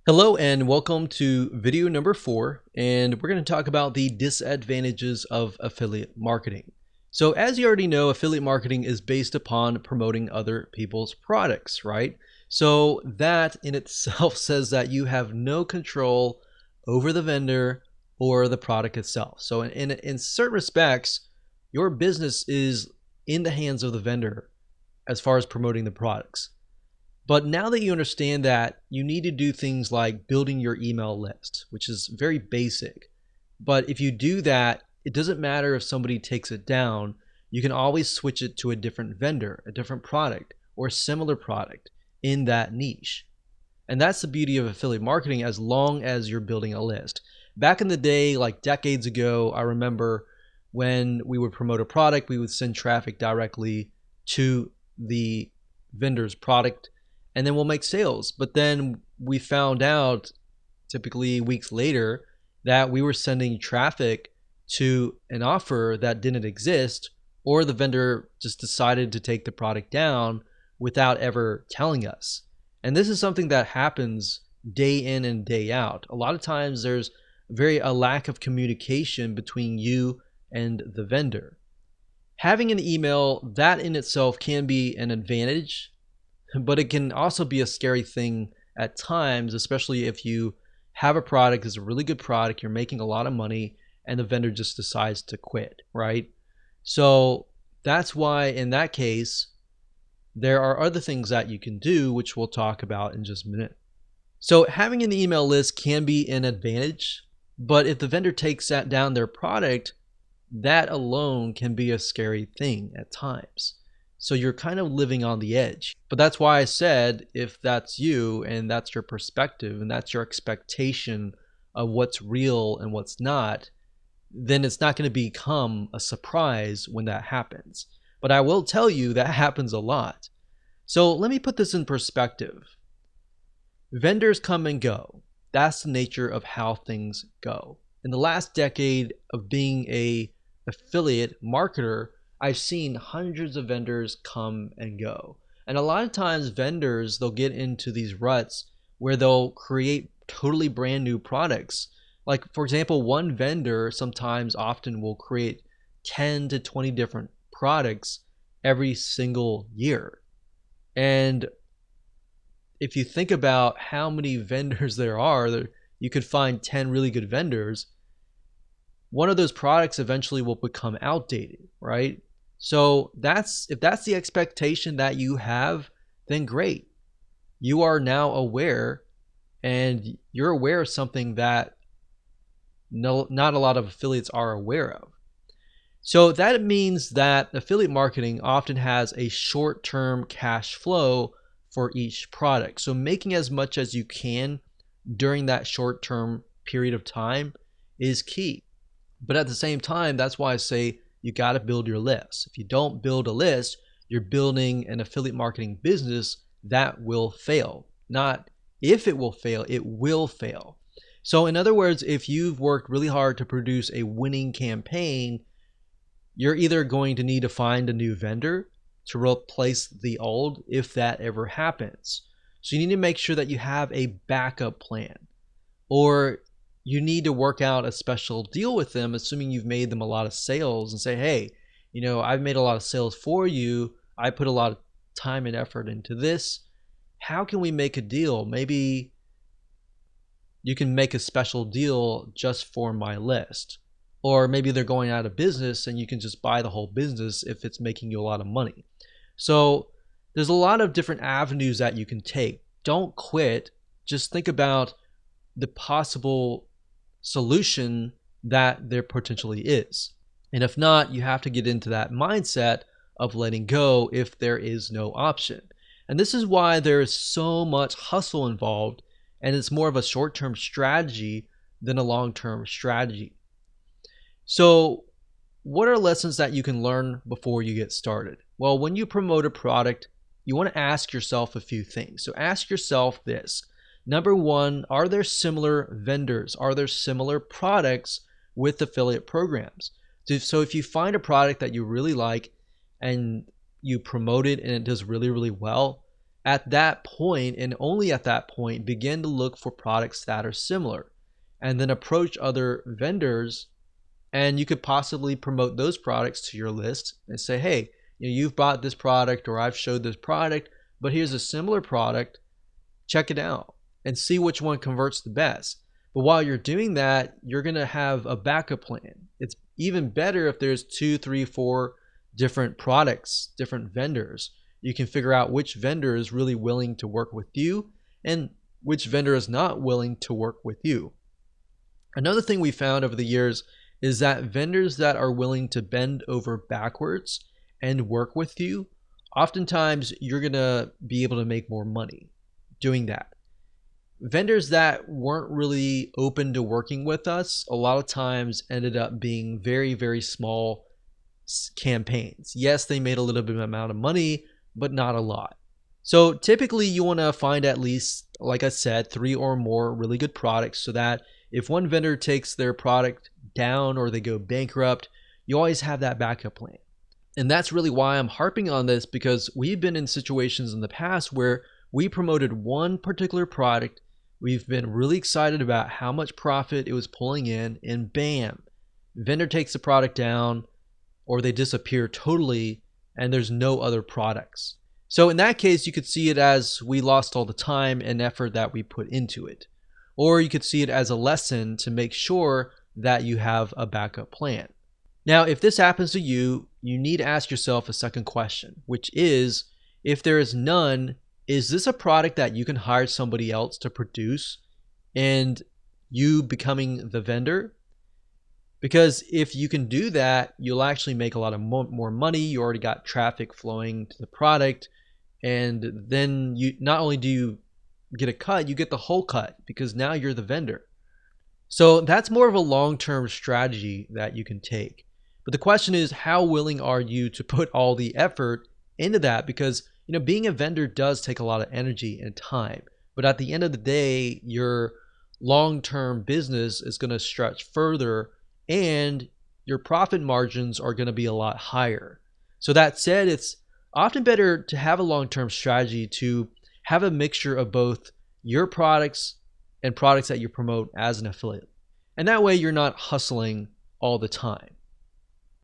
Hello and welcome to video number 4, and we're going to talk about the disadvantages of affiliate marketing. So as you already know, affiliate marketing is based upon promoting other people's products, right? So that in itself says that you have no control over the vendor or the product itself. So in certain respects, your business is in the hands of the vendor as far as promoting the products. But now that you understand that, you need to do things like building your email list, which is very basic. But if you do that, it doesn't matter if somebody takes it down. You can always switch it to a different vendor, a different product, or a similar product in that niche. And that's the beauty of affiliate marketing as long as you're building a list. Back in the day, like decades ago, I remember when we would promote a product, we would send traffic directly to the vendor's product, and then we'll make sales. But then we found out, typically weeks later, that we were sending traffic to an offer that didn't exist, or the vendor just decided to take the product down without ever telling us. And this is something that happens day in and day out. A lot of times there's a lack of communication between you and the vendor. Having an email, that in itself can be an advantage, but it can also be a scary thing at times, especially if you have a product that's a really good product, you're making a lot of money, and the vendor just decides to quit, right? So that's why in that case, there are other things that you can do, which we'll talk about in just a minute. So having an email list can be an advantage, but if the vendor takes that down their product, that alone can be a scary thing at times. So you're kind of living on the edge. But that's why I said, if that's you and that's your perspective and that's your expectation of what's real and what's not, then it's not going to become a surprise when that happens. But I will tell you that happens a lot. So let me put this in perspective. Vendors come and go. That's the nature of how things go. In the last decade of being an affiliate marketer, I've seen hundreds of vendors come and go. And a lot of times vendors, they'll get into these ruts where they'll create totally brand new products. Like, for example, one vendor sometimes often will create 10 to 20 different products every single year. And if you think about how many vendors there are, you could find 10 really good vendors. One of those products eventually will become outdated, right? So if that's the expectation that you have, then great. You are now aware, and you're aware of something that not a lot of affiliates are aware of. So that means that affiliate marketing often has a short-term cash flow for each product. So making as much as you can during that short-term period of time is key. But at the same time, that's why I say you got to build your list. If you don't build a list, you're building an affiliate marketing business that will fail. Not if it will fail, it will fail. So in other words, if you've worked really hard to produce a winning campaign, you're either going to need to find a new vendor to replace the old if that ever happens. So you need to make sure that you have a backup plan, or you need to work out a special deal with them, assuming you've made them a lot of sales, and say, hey, I've made a lot of sales for you. I put a lot of time and effort into this. How can we make a deal? Maybe you can make a special deal just for my list. Or maybe they're going out of business and you can just buy the whole business if it's making you a lot of money. So there's a lot of different avenues that you can take. Don't quit. Just think about the possible solution that there potentially is. And if not, you have to get into that mindset of letting go if there is no option. And this is why there is so much hustle involved, and it's more of a short-term strategy than a long-term strategy. So what are lessons that you can learn before you get started? Well, when you promote a product, you want to ask yourself a few things. So ask yourself this. Number one, are there similar vendors? Are there similar products with affiliate programs? So if you find a product that you really like and you promote it and it does really, really well, At that point, and only at that point, begin to look for products that are similar and then approach other vendors, and you could possibly promote those products to your list and say, hey, you've bought this product or I've showed this product, but here's a similar product, check it out and see which one converts the best. But while you're doing that, you're going to have a backup plan. It's even better if there's 2, 3, 4 different products, different vendors. You can figure out which vendor is really willing to work with you and which vendor is not willing to work with you. Another thing we found over the years is that vendors that are willing to bend over backwards and work with you, oftentimes you're going to be able to make more money doing that. Vendors that weren't really open to working with us a lot of times ended up being very, very small campaigns. Yes, they made a little bit of amount of money, but not a lot. So typically you want to find at least, like I said, 3 or more really good products so that if one vendor takes their product down or they go bankrupt, you always have that backup plan. And that's really why I'm harping on this, because we've been in situations in the past where we promoted one particular product. We've been really excited about how much profit it was pulling in, and bam, vendor takes the product down or they disappear totally and there's no other products. So in that case, you could see it as we lost all the time and effort that we put into it. Or you could see it as a lesson to make sure that you have a backup plan. Now, if this happens to you, you need to ask yourself a second question, which is, if there is none, is this a product that you can hire somebody else to produce and you becoming the vendor? Because if you can do that, you'll actually make a lot of more money. You already got traffic flowing to the product. And then you not only do you get a cut, you get the whole cut because now you're the vendor. So that's more of a long-term strategy that you can take. But the question is, how willing are you to put all the effort into that? Because being a vendor does take a lot of energy and time. But at the end of the day, your long-term business is going to stretch further and your profit margins are going to be a lot higher. So that said, it's often better to have a long-term strategy to have a mixture of both your products and products that you promote as an affiliate. And that way you're not hustling all the time.